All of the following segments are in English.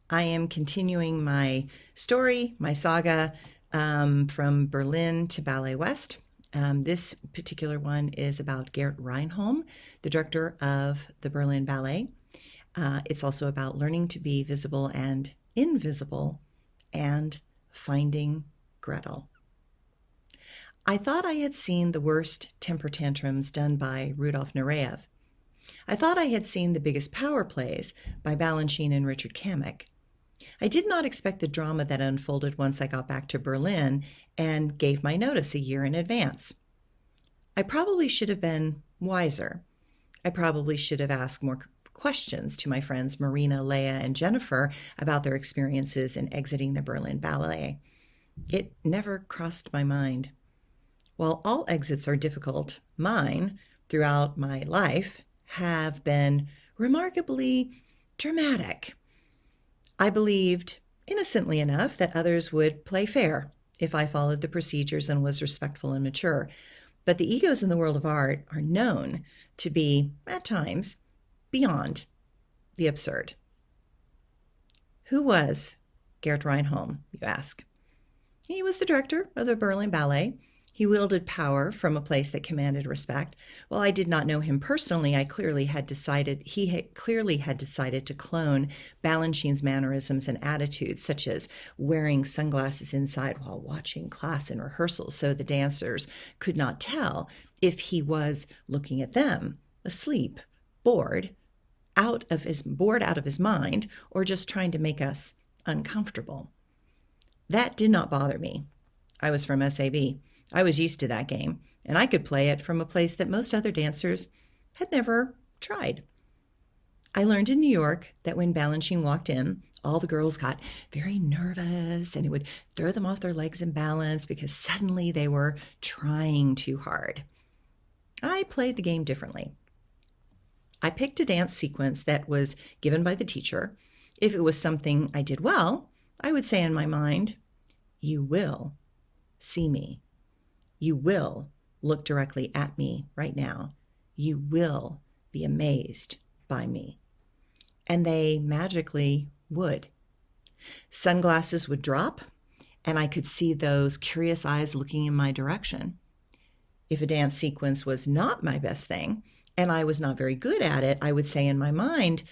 I am continuing my story, my saga from Berlin to Ballet West. This particular one is about Gert Reinholm, the director of the Berlin Ballet. It's also about learning to be visible and invisible and finding Gretel. I thought I had seen the worst temper tantrums done by Rudolf Nureyev. I thought I had seen the biggest power plays by Balanchine and Richard Kamek. I did not expect the drama that unfolded once I got back to Berlin and gave my notice a year in advance. I probably should have been wiser. I probably should have asked more questions to my friends Marina, Leah, and Jennifer about their experiences in exiting the Berlin Ballet. It never crossed my mind. While all exits are difficult, mine, throughout my life, have been remarkably dramatic. I believed, innocently enough, that others would play fair if I followed the procedures and was respectful and mature. But the egos in the world of art are known to be, at times, beyond the absurd. Who was Gert Reinholm, you ask? He was the director of the Berlin Ballet. He wielded power from a place that commanded respect. While I did not know him personally, he clearly had decided to clone Balanchine's mannerisms and attitudes, such as wearing sunglasses inside while watching class and rehearsals, so the dancers could not tell if he was looking at them, asleep, bored out of his mind, or just trying to make us uncomfortable. That did not bother me. I was from SAB. I was used to that game, and I could play it from a place that most other dancers had never tried. I learned in New York that when Balanchine walked in, all the girls got very nervous, and it would throw them off their legs and balance because suddenly they were trying too hard. I played the game differently. I picked a dance sequence that was given by the teacher. If it was something I did well, I would say in my mind, "You will see me. You will look directly at me right now. You will be amazed by me." And they magically would. Sunglasses would drop, and I could see those curious eyes looking in my direction. If a dance sequence was not my best thing, and I was not very good at it, I would say in my mind,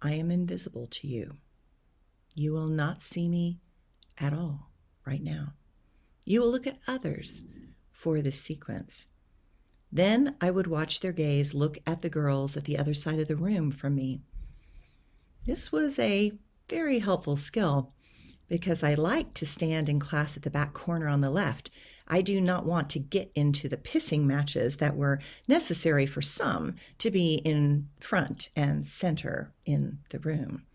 "I am invisible to you. You will not see me at all right now. You will look at others for this sequence." Then I would watch their gaze look at the girls at the other side of the room from me. This was a very helpful skill because I like to stand in class at the back corner on the left. I do not want to get into the pissing matches that were necessary for some to be in front and center in the room.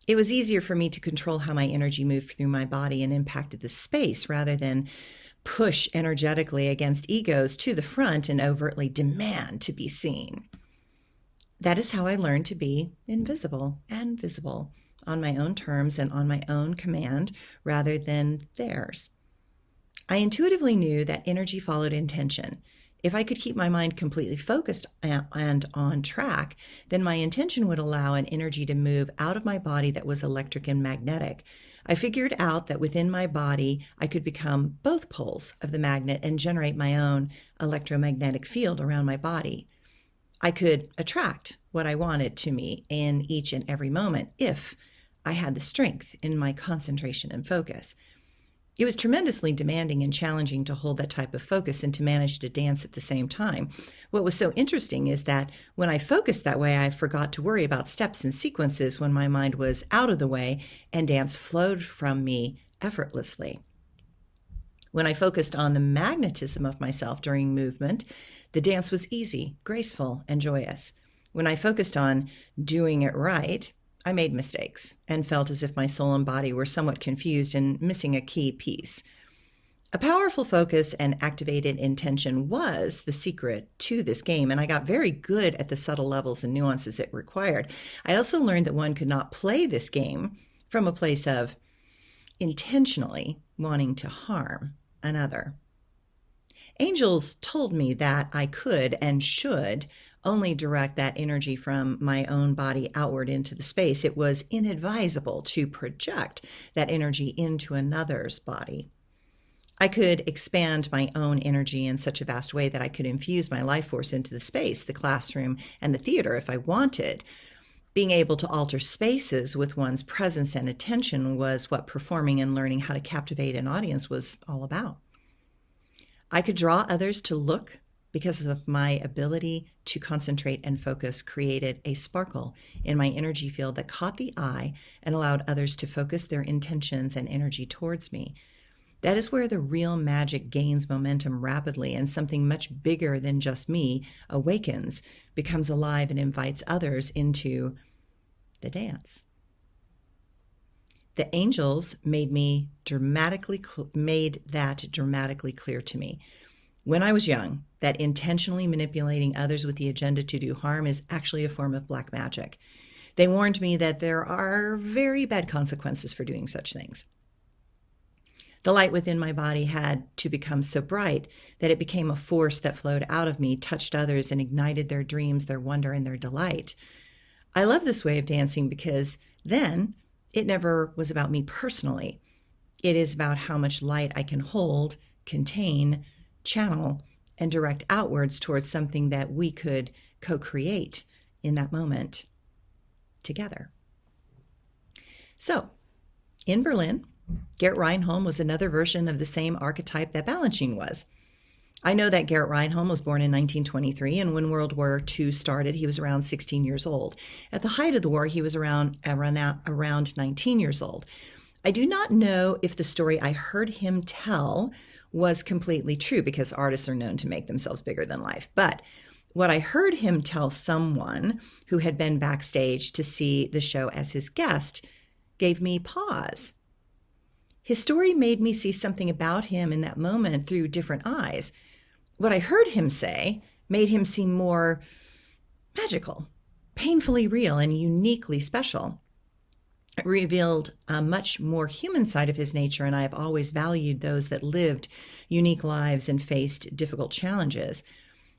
It was easier for me to control how my energy moved through my body and impacted the space rather than push energetically against egos to the front and overtly demand to be seen. That is how I learned to be invisible and visible on my own terms and on my own command rather than theirs. I intuitively knew that energy followed intention. If I could keep my mind completely focused and on track, then my intention would allow an energy to move out of my body that was electric and magnetic. I figured out that within my body, I could become both poles of the magnet and generate my own electromagnetic field around my body. I could attract what I wanted to me in each and every moment if I had the strength in my concentration and focus. It was tremendously demanding and challenging to hold that type of focus and to manage to dance at the same time. What was so interesting is that when I focused that way, I forgot to worry about steps and sequences when my mind was out of the way and dance flowed from me effortlessly. When I focused on the magnetism of myself during movement, the dance was easy, graceful, and joyous. When I focused on doing it right, I made mistakes and felt as if my soul and body were somewhat confused and missing a key piece. A powerful focus and activated intention was the secret to this game, and I got very good at the subtle levels and nuances it required. I also learned that one could not play this game from a place of intentionally wanting to harm another. Angels told me that I could and should only direct that energy from my own body outward into the space. It was inadvisable to project that energy into another's body. I could expand my own energy in such a vast way that I could infuse my life force into the space, the classroom, and the theater if I wanted. Being able to alter spaces with one's presence and attention was what performing and learning how to captivate an audience was all about. I could draw others to look because of my ability to concentrate and focus created a sparkle in my energy field that caught the eye and allowed others to focus their intentions and energy towards me. That is where the real magic gains momentum rapidly, and something much bigger than just me awakens, becomes alive, and invites others into the dance. The angels made that dramatically clear to me. When I was young, that intentionally manipulating others with the agenda to do harm is actually a form of black magic. They warned me that there are very bad consequences for doing such things. The light within my body had to become so bright that it became a force that flowed out of me, touched others, and ignited their dreams, their wonder, and their delight. I love this way of dancing because then it never was about me personally. It is about how much light I can hold, contain, channel, and direct outwards towards something that we could co-create in that moment together. So, in Berlin, Gert Reinholm was another version of the same archetype that Balanchine was. I know that Gert Reinholm was born in 1923, and when World War II started, he was around 16 years old. At the height of the war, he was around 19 years old. I do not know if the story I heard him tell was completely true, because artists are known to make themselves bigger than life. But what I heard him tell someone who had been backstage to see the show as his guest gave me pause. His story made me see something about him in that moment through different eyes. What I heard him say made him seem more magical, painfully real, and uniquely special. It revealed a much more human side of his nature, and I have always valued those that lived unique lives and faced difficult challenges.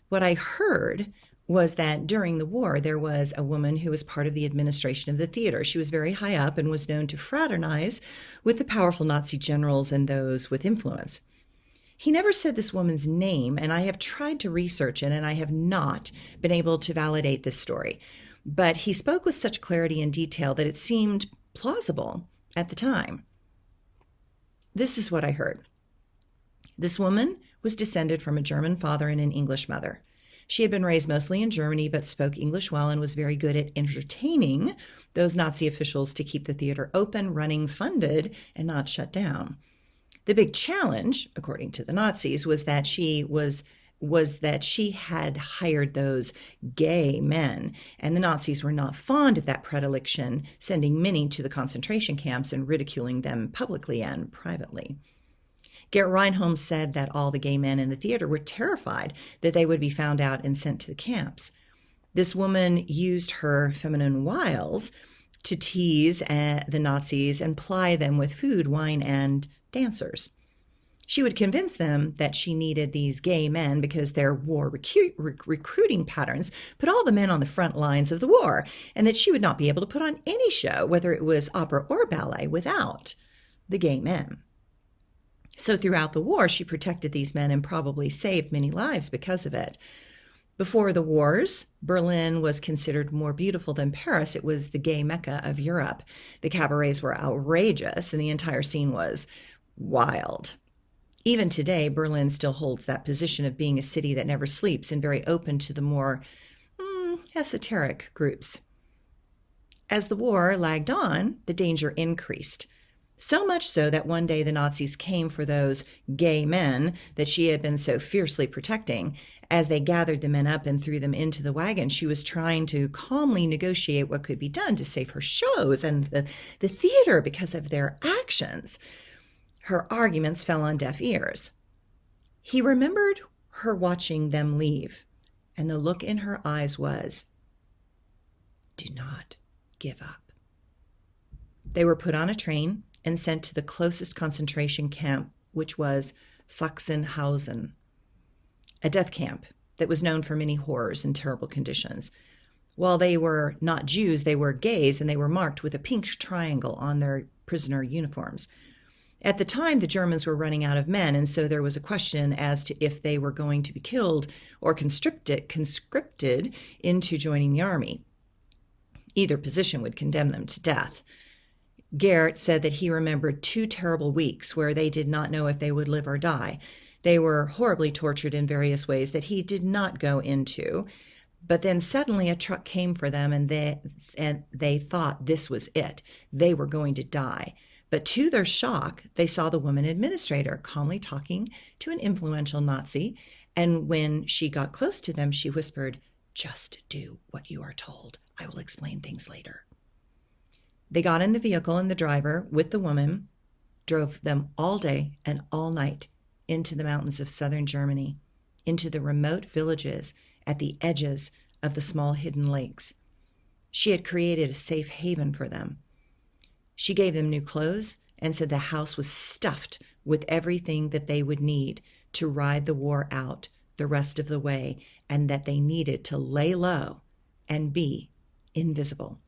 What I heard was that during the war, there was a woman who was part of the administration of the theater. She was very high up and was known to fraternize with the powerful Nazi generals and those with influence. He never said this woman's name, and I have tried to research it, and I have not been able to validate this story. But he spoke with such clarity and detail that it seemed plausible at the time. This is what I heard. This woman was descended from a German father and an English mother. She had been raised mostly in Germany, but spoke English well and was very good at entertaining those Nazi officials to keep the theater open, running, funded, and not shut down. The big challenge, according to the Nazis, was that she had hired those gay men, and the Nazis were not fond of that predilection, sending many to the concentration camps and ridiculing them publicly and privately. Gert Reinholm said that all the gay men in the theater were terrified that they would be found out and sent to the camps. This woman used her feminine wiles to tease the Nazis and ply them with food, wine, and dancers. She would convince them that she needed these gay men because their war recruiting patterns put all the men on the front lines of the war, and that she would not be able to put on any show, whether it was opera or ballet, without the gay men. So throughout the war, she protected these men and probably saved many lives because of it. Before the wars, Berlin was considered more beautiful than Paris. It was the gay mecca of Europe. The cabarets were outrageous, and the entire scene was wild. Even today, Berlin still holds that position of being a city that never sleeps and very open to the more esoteric groups. As the war lagged on, the danger increased. So much so that one day the Nazis came for those gay men that she had been so fiercely protecting. As they gathered the men up and threw them into the wagon, she was trying to calmly negotiate what could be done to save her shows and the theater because of their actions. Her arguments fell on deaf ears. He remembered her watching them leave, and the look in her eyes was, "Do not give up." They were put on a train and sent to the closest concentration camp, which was Sachsenhausen, a death camp that was known for many horrors and terrible conditions. While they were not Jews, they were gays, and they were marked with a pink triangle on their prisoner uniforms. At the time, the Germans were running out of men, and so there was a question as to if they were going to be killed or conscripted into joining the army. Either position would condemn them to death. Gert said that he remembered 2 terrible weeks where they did not know if they would live or die. They were horribly tortured in various ways that he did not go into. But then suddenly a truck came for them, and they thought this was it. They were going to die. But to their shock, they saw the woman administrator calmly talking to an influential Nazi. And when she got close to them, she whispered, "Just do what you are told. I will explain things later." They got in the vehicle, and the driver, with the woman, drove them all day and all night into the mountains of southern Germany, into the remote villages at the edges of the small hidden lakes. She had created a safe haven for them. She gave them new clothes and said the house was stuffed with everything that they would need to ride the war out the rest of the way, and that they needed to lay low and be invisible.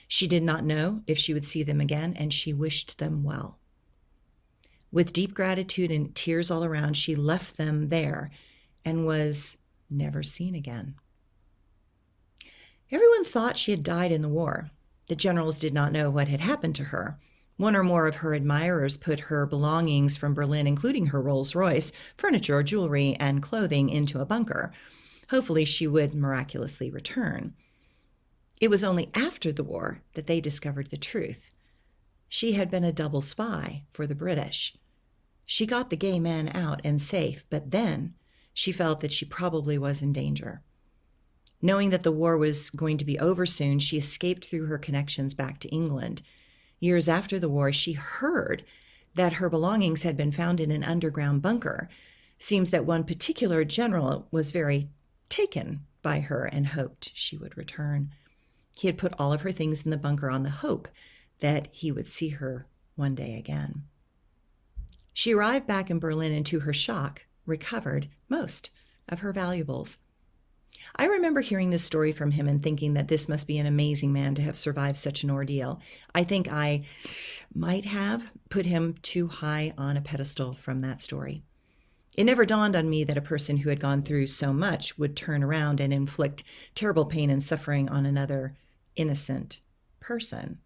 She did not know if she would see them again, and she wished them well. With deep gratitude and tears all around, she left them there and was never seen again. Everyone thought she had died in the war. The generals did not know what had happened to her. One or more of her admirers put her belongings from Berlin, including her Rolls-Royce, furniture, jewelry, and clothing, into a bunker. Hopefully she would miraculously return. It was only after the war that they discovered the truth. She had been a double spy for the British. She got the gay man out and safe, but then she felt that she probably was in danger. Knowing that the war was going to be over soon, she escaped through her connections back to England. Years after the war, she heard that her belongings had been found in an underground bunker. Seems that one particular general was very taken by her and hoped she would return. He had put all of her things in the bunker on the hope that he would see her one day again. She arrived back in Berlin and, to her shock, recovered most of her valuables. I remember hearing this story from him and thinking that this must be an amazing man to have survived such an ordeal. I think I might have put him too high on a pedestal from that story. It never dawned on me that a person who had gone through so much would turn around and inflict terrible pain and suffering on another innocent person,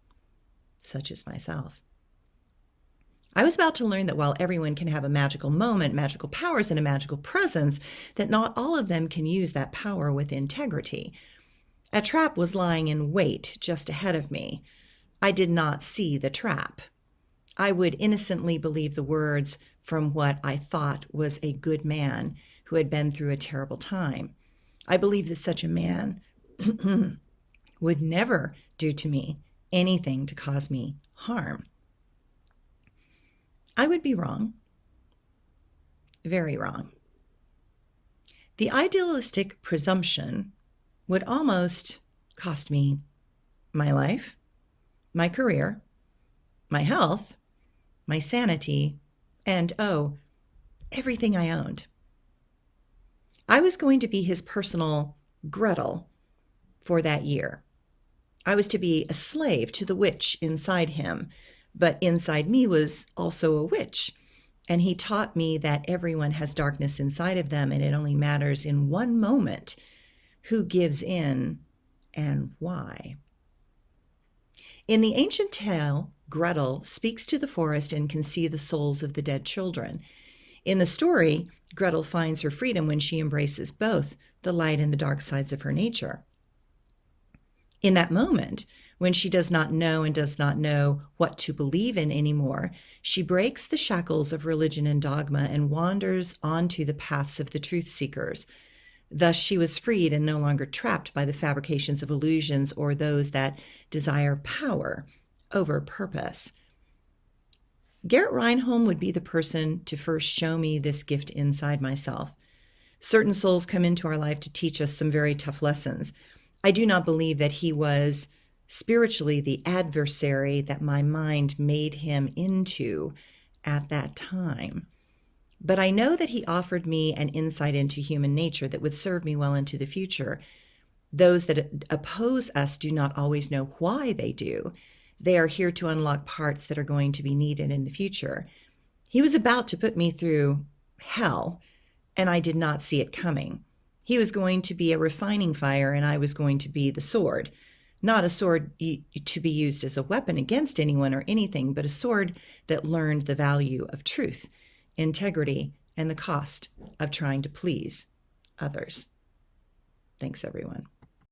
such as myself. I was about to learn that while everyone can have a magical moment, magical powers, and a magical presence, that not all of them can use that power with integrity. A trap was lying in wait just ahead of me. I did not see the trap. I would innocently believe the words from what I thought was a good man who had been through a terrible time. I believed that such a man would never do to me anything to cause me harm. I would be wrong. Very wrong. The idealistic presumption would almost cost me my life, my career, my health, my sanity, and, everything I owned. I was going to be his personal Gretel for that year. I was to be a slave to the witch inside him, but inside me was also a witch. And he taught me that everyone has darkness inside of them, and it only matters in one moment who gives in and why. In the ancient tale, Gretel speaks to the forest and can see the souls of the dead children. In the story, Gretel finds her freedom when she embraces both the light and the dark sides of her nature. In that moment, when she does not know and does not know what to believe in anymore, she breaks the shackles of religion and dogma and wanders onto the paths of the truth seekers. Thus, she was freed and no longer trapped by the fabrications of illusions or those that desire power over purpose. Gert Reinholm would be the person to first show me this gift inside myself. Certain souls come into our life to teach us some very tough lessons. I do not believe that he was spiritually the adversary that my mind made him into at that time. But I know that he offered me an insight into human nature that would serve me well into the future. Those that oppose us do not always know why they do. They are here to unlock parts that are going to be needed in the future. He was about to put me through hell, and I did not see it coming. He was going to be a refining fire, and I was going to be the sword. Not a sword to be used as a weapon against anyone or anything, but a sword that learned the value of truth, integrity, and the cost of trying to please others. Thanks, everyone.